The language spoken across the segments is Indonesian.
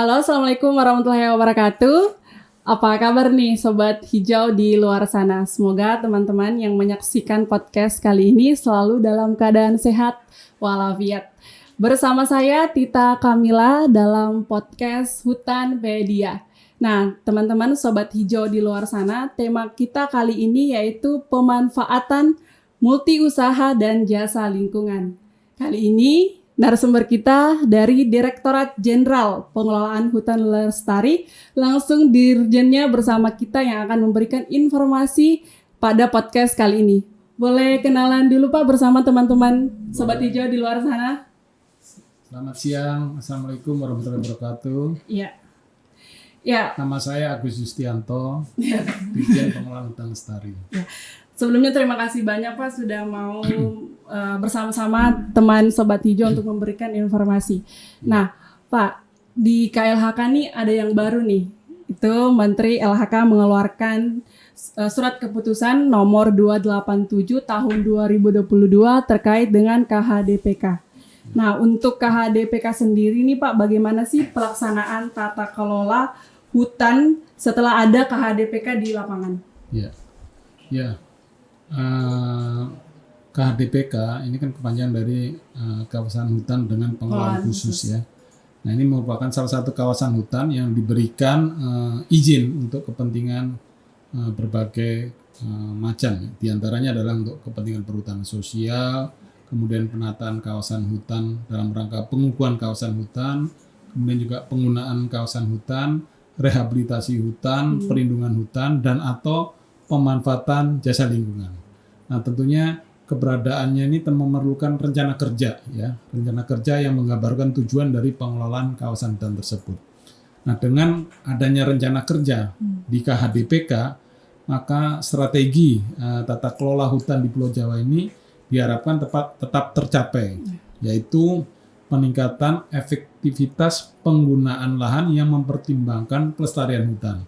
Halo, Assalamualaikum warahmatullahi wabarakatuh. Apa kabar nih Sobat Hijau di luar sana? Semoga teman-teman yang menyaksikan podcast kali ini selalu dalam keadaan sehat walafiat. Bersama saya Tita Kamila dalam podcast Hutan Pedia. Nah, teman-teman Sobat Hijau di luar sana, tema kita kali ini yaitu pemanfaatan multi usaha dan jasa lingkungan. Kali ini narasumber kita dari Direktorat Jenderal Pengelolaan Hutan Lestari, langsung dirjennya bersama kita yang akan memberikan informasi pada podcast kali ini. Boleh kenalan dulu Pak bersama teman-teman Sobat Hijau di luar sana? Selamat siang, Assalamualaikum warahmatullahi wabarakatuh. Iya. Ya. Nama saya Agus Yustianto, Dirjen Pengelolaan Hutan Lestari. Ya. Sebelumnya terima kasih banyak Pak sudah mau bersama-sama teman Sobat Hijau untuk memberikan informasi. Nah Pak, di KLHK nih ada yang baru nih. Itu Menteri LHK mengeluarkan surat keputusan nomor 287 tahun 2022 terkait dengan KHDPK. Nah untuk KHDPK sendiri nih Pak, bagaimana sih pelaksanaan tata kelola hutan setelah ada KHDPK di lapangan? Ya. KHDPK ini kan kepanjangan dari kawasan hutan dengan pengelolaan khusus ya. Nah ini merupakan salah satu kawasan hutan yang diberikan izin untuk kepentingan berbagai macam. Di antaranya adalah untuk kepentingan perhutanan sosial, kemudian penataan kawasan hutan dalam rangka pengukuhan kawasan hutan, kemudian juga penggunaan kawasan hutan, rehabilitasi hutan, perlindungan hutan, dan atau pemanfaatan jasa lingkungan. Nah, tentunya keberadaannya ini memerlukan rencana kerja, ya, rencana kerja yang menggambarkan tujuan dari pengelolaan kawasan hutan tersebut. Nah, dengan adanya rencana kerja di KHDPK, maka strategi tata kelola hutan di Pulau Jawa ini diharapkan tetap tercapai, yaitu peningkatan efektivitas penggunaan lahan yang mempertimbangkan kelestarian hutan.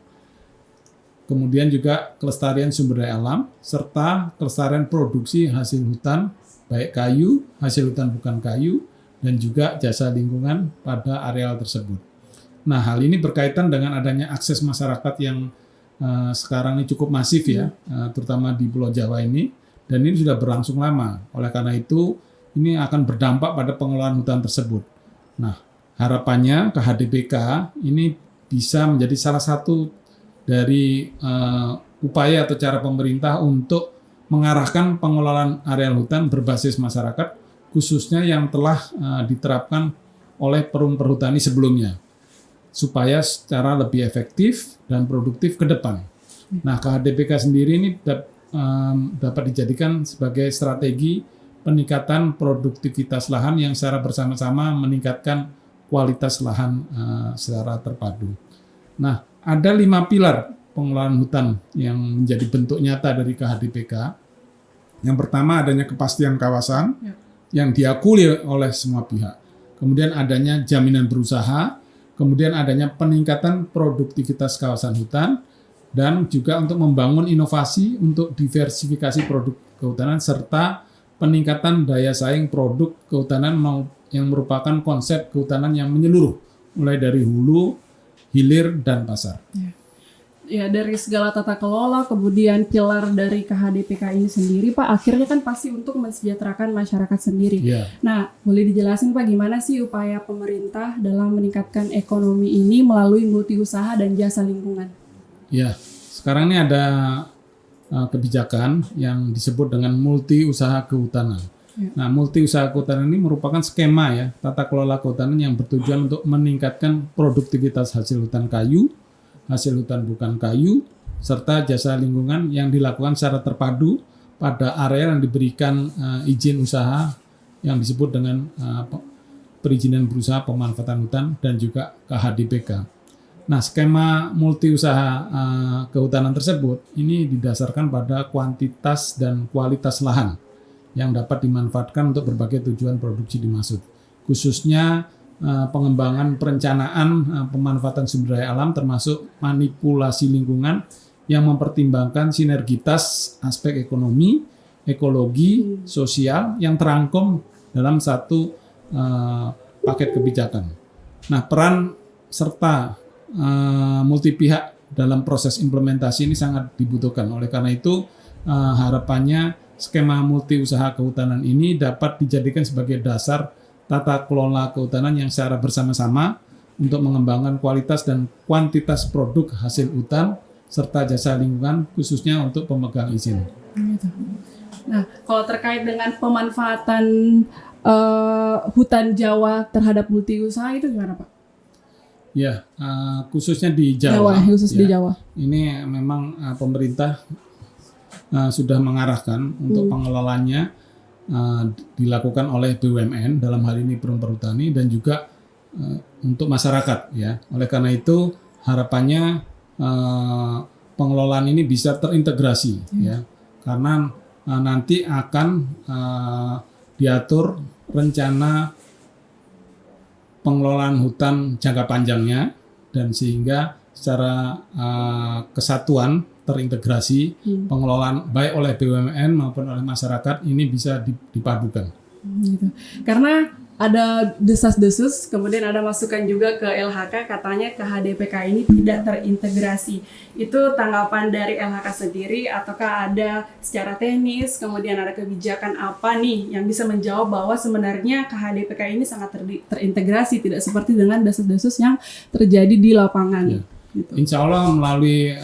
Kemudian juga kelestarian sumber daya alam, serta kelestarian produksi hasil hutan, baik kayu, hasil hutan bukan kayu, dan juga jasa lingkungan pada areal tersebut. Nah, hal ini berkaitan dengan adanya akses masyarakat yang sekarang ini cukup masif ya, terutama di Pulau Jawa ini, dan ini sudah berlangsung lama. Oleh karena itu, ini akan berdampak pada pengelolaan hutan tersebut. Nah, harapannya KHDPK ini bisa menjadi salah satu dari upaya atau cara pemerintah untuk mengarahkan pengelolaan areal hutan berbasis masyarakat, khususnya yang telah diterapkan oleh perum perhutani sebelumnya, supaya secara lebih efektif dan produktif ke depan. Nah, KHDPK sendiri ini dapat dijadikan sebagai strategi peningkatan produktivitas lahan yang secara bersama-sama meningkatkan kualitas lahan secara terpadu. Nah, ada 5 pilar pengelolaan hutan yang menjadi bentuk nyata dari KHDPK. Yang pertama adanya kepastian kawasan yang diakui oleh semua pihak. Kemudian adanya jaminan berusaha, kemudian adanya peningkatan produktivitas kawasan hutan, dan juga untuk membangun inovasi untuk diversifikasi produk kehutanan serta peningkatan daya saing produk kehutanan yang merupakan konsep kehutanan yang menyeluruh, mulai dari hulu, hilir, dan pasar. Ya, dari segala tata kelola, kemudian pilar dari KHDPK ini sendiri, Pak, akhirnya kan pasti untuk mensejahterakan masyarakat sendiri. Nah, boleh dijelasin Pak, gimana sih upaya pemerintah dalam meningkatkan ekonomi ini melalui multi usaha dan jasa lingkungan? Ya, sekarang ini ada kebijakan yang disebut dengan multi usaha kehutanan. Nah, multi usaha kehutanan ini merupakan skema ya, tata kelola kehutanan yang bertujuan untuk meningkatkan produktivitas hasil hutan kayu, hasil hutan bukan kayu, serta jasa lingkungan yang dilakukan secara terpadu pada area yang diberikan izin usaha yang disebut dengan perizinan berusaha pemanfaatan hutan dan juga KHDPK. Nah, skema multi usaha kehutanan tersebut ini didasarkan pada kuantitas dan kualitas lahan yang dapat dimanfaatkan untuk berbagai tujuan produksi dimaksud. Khususnya pengembangan perencanaan pemanfaatan sumber daya alam termasuk manipulasi lingkungan yang mempertimbangkan sinergitas aspek ekonomi, ekologi, sosial yang terangkum dalam satu paket kebijakan. Nah, peran serta multi pihak dalam proses implementasi ini sangat dibutuhkan. Oleh karena itu harapannya skema multi usaha kehutanan ini dapat dijadikan sebagai dasar tata kelola kehutanan yang secara bersama-sama untuk mengembangkan kualitas dan kuantitas produk hasil hutan serta jasa lingkungan khususnya untuk pemegang izin. Nah, kalau terkait dengan pemanfaatan hutan Jawa terhadap multi usaha itu gimana, Pak? Ya, khususnya di Jawa. Di Jawa. Ini memang pemerintah sudah mengarahkan untuk pengelolaannya dilakukan oleh BUMN dalam hal ini Perum Perhutani dan juga untuk masyarakat ya. Oleh karena itu harapannya pengelolaan ini bisa terintegrasi ya. Karena nanti akan diatur rencana pengelolaan hutan jangka panjangnya dan sehingga secara kesatuan terintegrasi pengelolaan baik oleh BUMN maupun oleh masyarakat ini bisa dipadukan. Gitu. Karena ada desas-desus, kemudian ada masukan juga ke LHK katanya KHDPK ini tidak terintegrasi. Itu tanggapan dari LHK sendiri ataukah ada secara teknis, kemudian ada kebijakan apa nih yang bisa menjawab bahwa sebenarnya KHDPK ini sangat terintegrasi, tidak seperti dengan desas-desus yang terjadi di lapangan. Ya. Gitu. Insya Allah melalui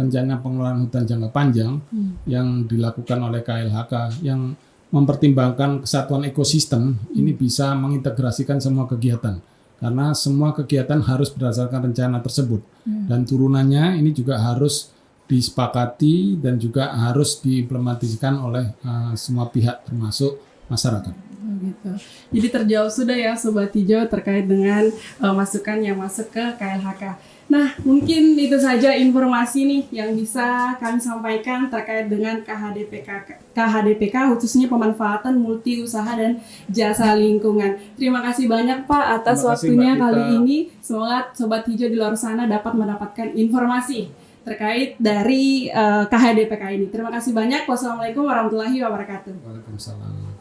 rencana pengelolaan hutan jangka panjang yang dilakukan oleh KLHK yang mempertimbangkan kesatuan ekosistem ini bisa mengintegrasikan semua kegiatan karena semua kegiatan harus berdasarkan rencana tersebut dan turunannya ini juga harus disepakati dan juga harus diimplementasikan oleh semua pihak termasuk masyarakat. Gitu. Jadi terjawab sudah ya Sobat Hijau terkait dengan masukan yang masuk ke KLHK. Nah, mungkin itu saja informasi nih yang bisa kami sampaikan terkait dengan KHDPK khususnya pemanfaatan multi usaha dan jasa lingkungan. Terima kasih banyak Pak atas waktunya kali ini. Semoga Sobat Hijau di luar sana dapat mendapatkan informasi terkait dari KHDPK ini. Terima kasih banyak. Wassalamualaikum warahmatullahi wabarakatuh. Waalaikumsalam.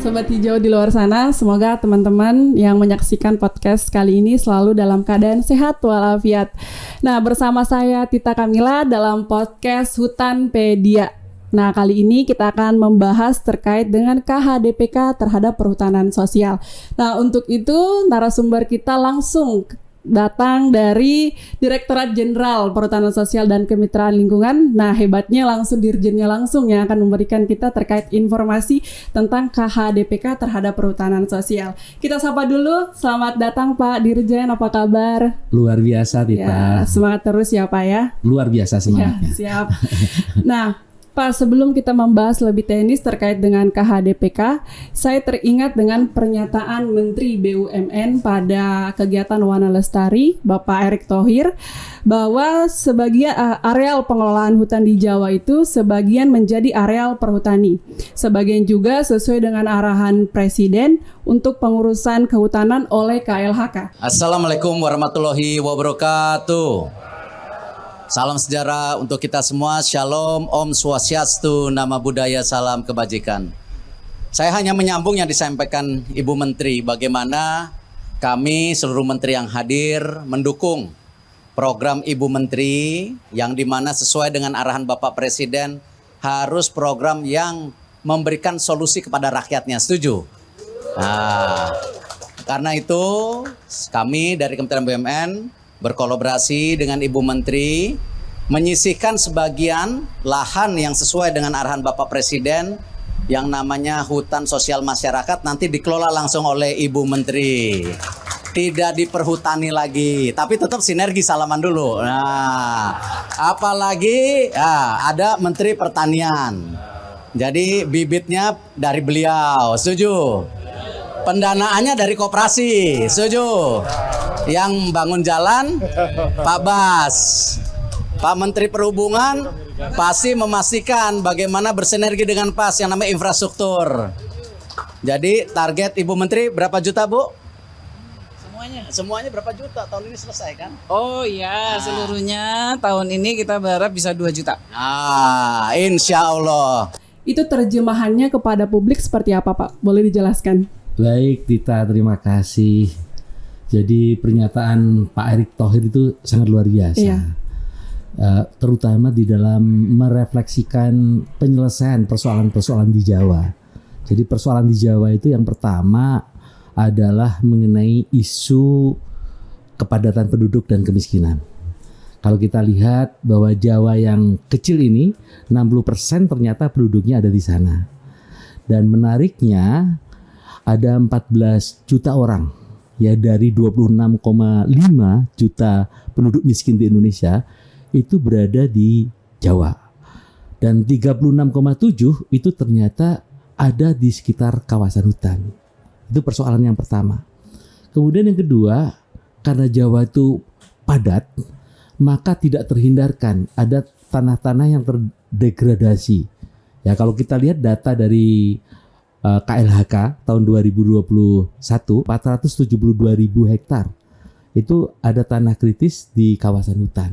Sobat Hijau di luar sana, semoga teman-teman yang menyaksikan podcast kali ini selalu dalam keadaan sehat walafiat. Nah, bersama saya Tita Kamila dalam podcast Hutanpedia. Nah, kali ini kita akan membahas terkait dengan KHDPK terhadap perhutanan sosial. Nah, untuk itu narasumber kita langsung datang dari Direktorat Jenderal Perhutanan Sosial dan Kemitraan Lingkungan. Nah, hebatnya langsung dirjennya langsung yang akan memberikan kita terkait informasi tentang KHDPK terhadap perhutanan sosial. Kita sapa dulu. Selamat datang Pak Dirjen, apa kabar? Luar biasa Tita. Ya, semangat terus ya Pak ya. Luar biasa semangatnya. Ya, siap. Nah, Pak, sebelum kita membahas lebih teknis terkait dengan KHDPK, saya teringat dengan pernyataan Menteri BUMN pada kegiatan Wana Lestari, Bapak Erick Thohir, bahwa sebagian areal pengelolaan hutan di Jawa itu sebagian menjadi areal perhutani. Sebagian juga sesuai dengan arahan Presiden untuk pengurusan kehutanan oleh KLHK. Assalamualaikum warahmatullahi wabarakatuh. Salam sejahtera untuk kita semua. Shalom, Om Swastiastu, Nama Budaya, Salam Kebajikan. Saya hanya menyambung yang disampaikan Ibu Menteri, bagaimana kami seluruh menteri yang hadir mendukung program Ibu Menteri yang dimana sesuai dengan arahan Bapak Presiden harus program yang memberikan solusi kepada rakyatnya. Setuju? Nah, karena itu kami dari Kementerian BUMN berkolaborasi dengan Ibu Menteri menyisihkan sebagian lahan yang sesuai dengan arahan Bapak Presiden yang namanya hutan sosial masyarakat nanti dikelola langsung oleh Ibu Menteri. Tidak diperhutani lagi, tapi tetap sinergi salaman dulu. Nah, apalagi ada Menteri Pertanian. Jadi bibitnya dari beliau, setuju? Pendanaannya dari koperasi, setuju? Yang bangun jalan Pak Bas. Pak Menteri Perhubungan pasti memastikan bagaimana bersinergi dengan PAS yang namanya infrastruktur. Jadi target Ibu Menteri berapa juta Bu? semuanya berapa juta tahun ini selesai kan? Oh iya, seluruhnya tahun ini kita berharap bisa 2 juta. Nah, insya Allah. Itu terjemahannya kepada publik seperti apa Pak? Boleh dijelaskan? Baik Tita, terima kasih. Jadi pernyataan Pak Erick Thohir itu sangat luar biasa. Iya. Terutama di dalam merefleksikan penyelesaian persoalan-persoalan di Jawa. Jadi persoalan di Jawa itu yang pertama adalah mengenai isu kepadatan penduduk dan kemiskinan. Kalau kita lihat bahwa Jawa yang kecil ini 60% ternyata penduduknya ada di sana. Dan menariknya ada 14 juta orang ya dari 26,5 juta penduduk miskin di Indonesia itu berada di Jawa. Dan 36,7 itu ternyata ada di sekitar kawasan hutan. Itu persoalan yang pertama. Kemudian yang kedua, karena Jawa itu padat, maka tidak terhindarkan ada tanah-tanah yang terdegradasi. Ya kalau kita lihat data dari KLHK tahun 2021, 472.000 hektar itu ada tanah kritis di kawasan hutan.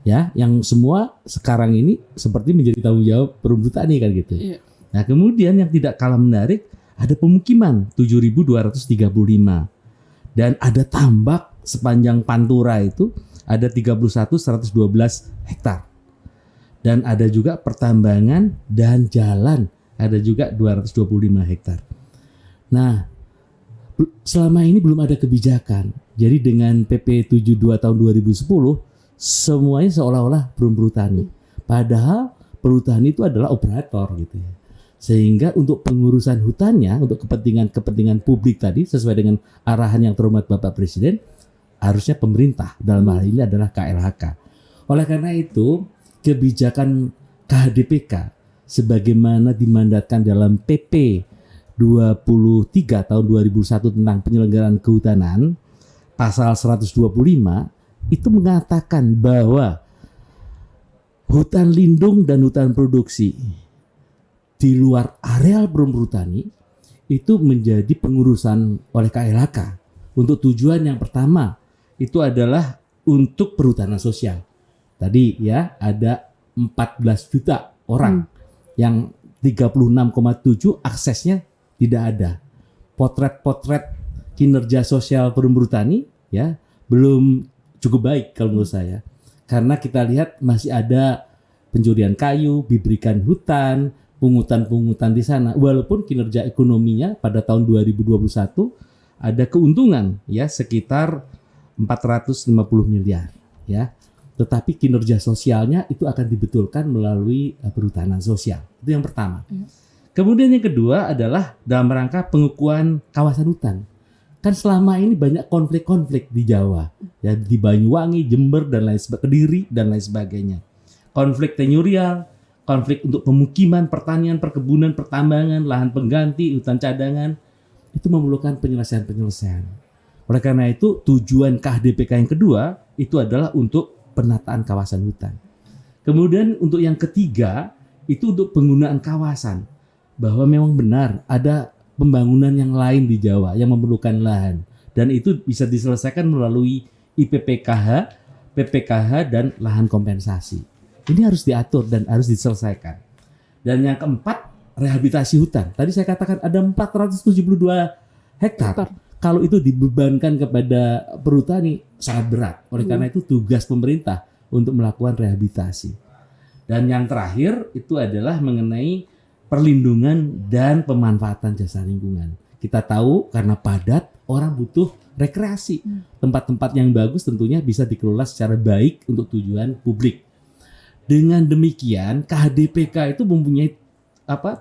Ya, yang semua sekarang ini seperti menjadi tanggung jawab perhutani kan gitu. Iya. Nah, kemudian yang tidak kalah menarik ada pemukiman 7.235 dan ada tambak sepanjang Pantura itu ada 31.112 hektar. Dan ada juga pertambangan dan jalan ada juga 225 hektar. Nah, selama ini belum ada kebijakan. Jadi dengan PP 72 tahun 2010 semuanya seolah-olah perhutani. Padahal perhutani itu adalah operator gitu ya. Sehingga untuk pengurusan hutannya, untuk kepentingan publik tadi sesuai dengan arahan yang terhormat Bapak Presiden, harusnya pemerintah dalam hal ini adalah KLHK. Oleh karena itu, kebijakan KHDPK sebagaimana dimandatkan dalam PP 23 tahun 2001 tentang penyelenggaraan kehutanan, pasal 125 itu mengatakan bahwa hutan lindung dan hutan produksi di luar areal perhutani itu menjadi pengurusan oleh KLHK untuk tujuan yang pertama itu adalah untuk perhutanan sosial. Tadi ya ada 14 juta orang yang 36,7 aksesnya tidak ada. Potret-potret kinerja sosial perhutani ya belum cukup baik kalau menurut saya. Karena kita lihat masih ada pencurian kayu, diberikan hutan, pungutan-pungutan di sana. Walaupun kinerja ekonominya pada tahun 2021 ada keuntungan ya sekitar 450 miliar ya. Tetapi kinerja sosialnya itu akan dibetulkan melalui perhutanan sosial. Itu yang pertama. Kemudian yang kedua adalah dalam rangka pengukuhan kawasan hutan. Kan selama ini banyak konflik-konflik di Jawa, ya di Banyuwangi, Jember dan lain sebagainya, Kediri dan lain sebagainya. Konflik tenurial, konflik untuk pemukiman, pertanian, perkebunan, pertambangan, lahan pengganti, hutan cadangan, itu memerlukan penyelesaian-penyelesaian. Oleh karena itu, tujuan KHDPK yang kedua itu adalah untuk penataan kawasan hutan. Kemudian untuk yang ketiga itu untuk penggunaan kawasan, bahwa memang benar ada pembangunan yang lain di Jawa yang memerlukan lahan dan itu bisa diselesaikan melalui IPPKH, PPKH dan lahan kompensasi. Ini harus diatur dan harus diselesaikan. Dan yang keempat, rehabilitasi hutan. Tadi saya katakan ada 472 hektar. Kalau itu dibebankan kepada perhutani sangat berat. Oleh karena itu tugas pemerintah untuk melakukan rehabilitasi. Dan yang terakhir itu adalah mengenai perlindungan dan pemanfaatan jasa lingkungan. Kita tahu karena padat orang butuh rekreasi. Tempat-tempat yang bagus tentunya bisa dikelola secara baik untuk tujuan publik. Dengan demikian KHDPK itu mempunyai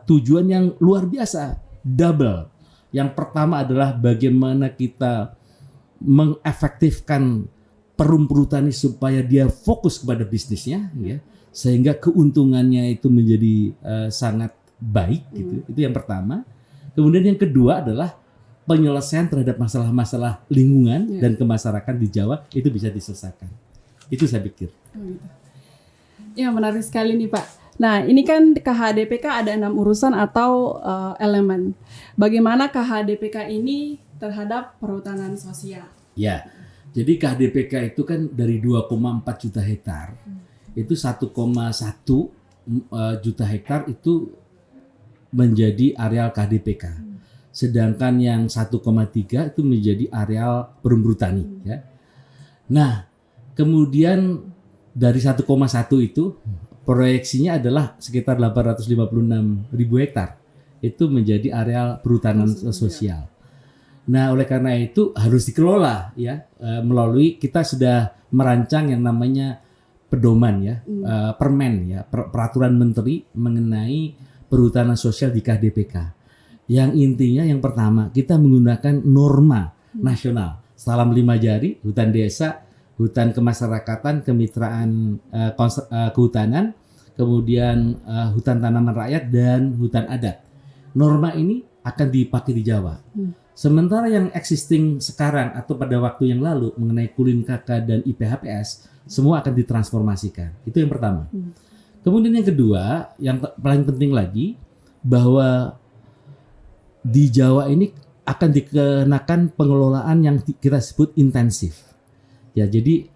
tujuan yang luar biasa, double. Yang pertama adalah bagaimana kita mengefektifkan perhutani supaya dia fokus kepada bisnisnya, ya, sehingga keuntungannya itu menjadi sangat baik, gitu. Itu yang pertama. Kemudian yang kedua adalah penyelesaian terhadap masalah-masalah lingkungan dan kemasyarakatan di Jawa itu bisa diselesaikan. Itu saya pikir. Ya, menarik sekali nih Pak. Nah, ini kan KHDPK ada 6 urusan atau elemen. Bagaimana KHDPK ini terhadap perhutanan sosial? Ya, jadi KHDPK itu kan dari 2,4 juta hektar, itu 1,1 juta hektar itu menjadi areal KHDPK. Sedangkan yang 1,3 itu menjadi areal perumbu tani. Ya. Nah, kemudian dari 1,1 itu proyeksinya adalah sekitar 856.000 hektar. Itu menjadi areal perhutanan sosial. Nah, oleh karena itu harus dikelola ya, melalui kita sudah merancang yang namanya pedoman ya, permen ya, peraturan menteri mengenai perhutanan sosial di KHDPK. Yang intinya yang pertama kita menggunakan norma nasional, salam 5 jari, hutan desa, hutan kemasyarakatan, kemitraan kehutanan, kemudian hutan tanaman rakyat dan hutan adat. Norma ini akan dipakai di Jawa. Sementara yang existing sekarang atau pada waktu yang lalu mengenai Kulin KK dan IPHPS semua akan ditransformasikan. Itu yang pertama. Kemudian yang kedua, yang paling penting lagi bahwa di Jawa ini akan dikenakan pengelolaan yang kita sebut intensif. Ya, jadi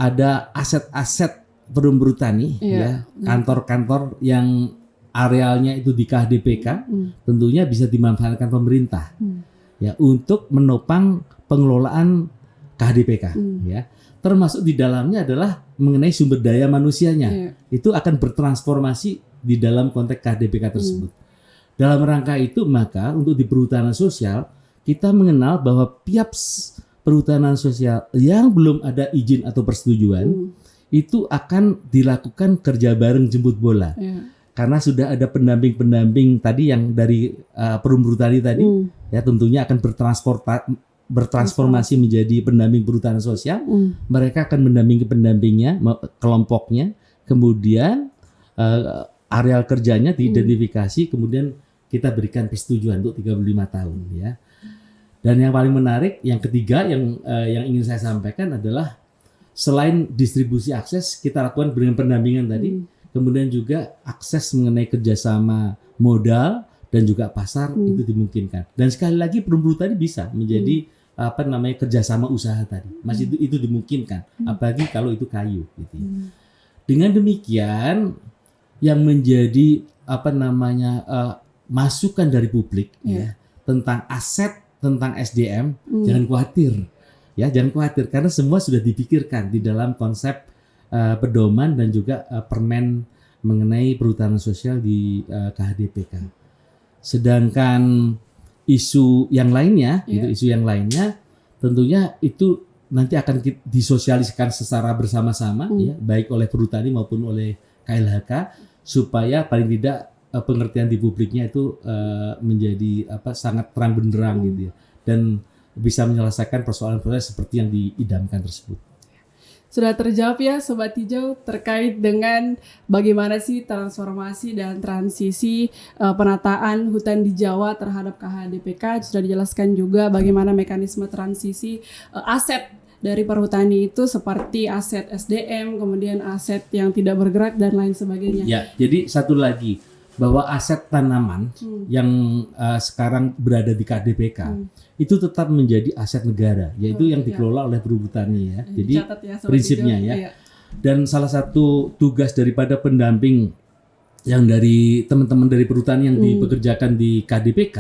ada aset-aset perumbu tani ya, kantor-kantor yang arealnya itu di KHDPK tentunya bisa dimanfaatkan pemerintah. Ya, untuk menopang pengelolaan KHDPK ya. Termasuk di dalamnya adalah mengenai sumber daya manusianya. Itu akan bertransformasi di dalam konteks KHDPK tersebut. Dalam rangka itu maka untuk di perhutanan sosial kita mengenal bahwa PIAPS perhutanan sosial yang belum ada izin atau persetujuan itu akan dilakukan kerja bareng jemput bola. Karena sudah ada pendamping-pendamping tadi yang dari perumbu tani tadi ya tentunya akan bertransformasi menjadi pendamping perhutanan sosial. Mereka akan mendampingi pendampingnya, kelompoknya, kemudian areal kerjanya diidentifikasi, kemudian kita berikan persetujuan untuk 35 tahun ya. Dan yang paling menarik, yang ketiga yang ingin saya sampaikan adalah selain distribusi akses kita lakukan dengan pendampingan tadi. Kemudian juga akses mengenai kerjasama modal dan juga pasar itu dimungkinkan. Dan sekali lagi perumbu tadi bisa menjadi kerjasama usaha tadi. Masih itu dimungkinkan. Apalagi kalau itu kayu. Gitu ya. Dengan demikian yang menjadi masukan dari publik ya tentang aset, tentang SDM, jangan khawatir. Ya, jangan khawatir karena semua sudah dipikirkan di dalam konsep pedoman dan juga permen mengenai perhutanan sosial di KHDPK. Sedangkan isu yang lainnya, isu yang lainnya tentunya itu nanti akan disosialisasikan secara bersama-sama, ya, baik oleh perhutani maupun oleh KLHK supaya paling tidak pengertian di publiknya itu menjadi sangat terang benderang gitu ya, dan bisa menyelesaikan persoalan-persoalan seperti yang diidamkan tersebut. Sudah terjawab ya Sobat Hijau terkait dengan bagaimana sih transformasi dan transisi penataan hutan di Jawa terhadap KHDPK. Sudah dijelaskan juga bagaimana mekanisme transisi aset dari perhutani itu seperti aset SDM, kemudian aset yang tidak bergerak dan lain sebagainya. Ya, jadi satu lagi bahwa aset tanaman yang sekarang berada di KHDPK itu tetap menjadi aset negara, yaitu yang dikelola oleh perhutani ya. Jadi prinsipnya ya. Dan salah satu tugas daripada pendamping yang dari teman-teman dari perhutani yang dipekerjakan di KHDPK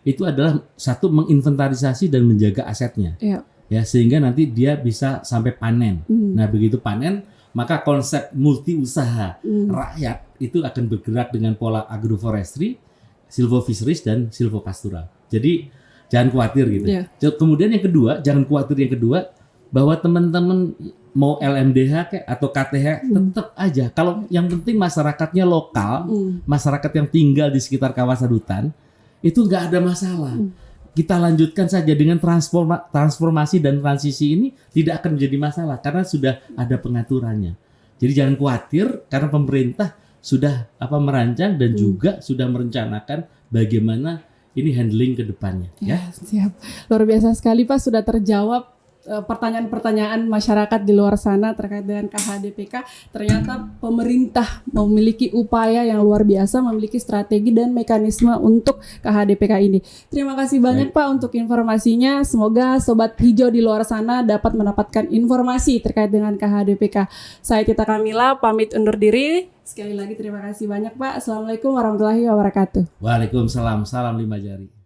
itu adalah satu menginventarisasi dan menjaga asetnya. Ya, sehingga nanti dia bisa sampai panen. Nah, begitu panen maka konsep multi usaha rakyat itu akan bergerak dengan pola agroforestry, silvofisheries dan silvopastural. Jadi jangan khawatir gitu. Kemudian yang kedua, jangan khawatir yang kedua bahwa teman-teman mau LMDH atau KTH tetap aja. Kalau yang penting masyarakatnya lokal, masyarakat yang tinggal di sekitar kawasan hutan itu nggak ada masalah. Kita lanjutkan saja dengan transformasi dan transisi ini tidak akan menjadi masalah karena sudah ada pengaturannya. Jadi jangan khawatir karena pemerintah sudah merancang dan juga sudah merencanakan bagaimana ini handling ke depannya. Ya, siap. Luar biasa sekali Pak, sudah terjawab pertanyaan-pertanyaan masyarakat di luar sana terkait dengan KHDPK, ternyata pemerintah memiliki upaya yang luar biasa, memiliki strategi dan mekanisme untuk KHDPK ini. Terima kasih banyak Pak untuk informasinya. Semoga Sobat Hijau di luar sana dapat mendapatkan informasi terkait dengan KHDPK. Saya Tita Kamila pamit undur diri. Sekali lagi terima kasih banyak Pak. Assalamualaikum warahmatullahi wabarakatuh. Waalaikumsalam, salam 5 jari.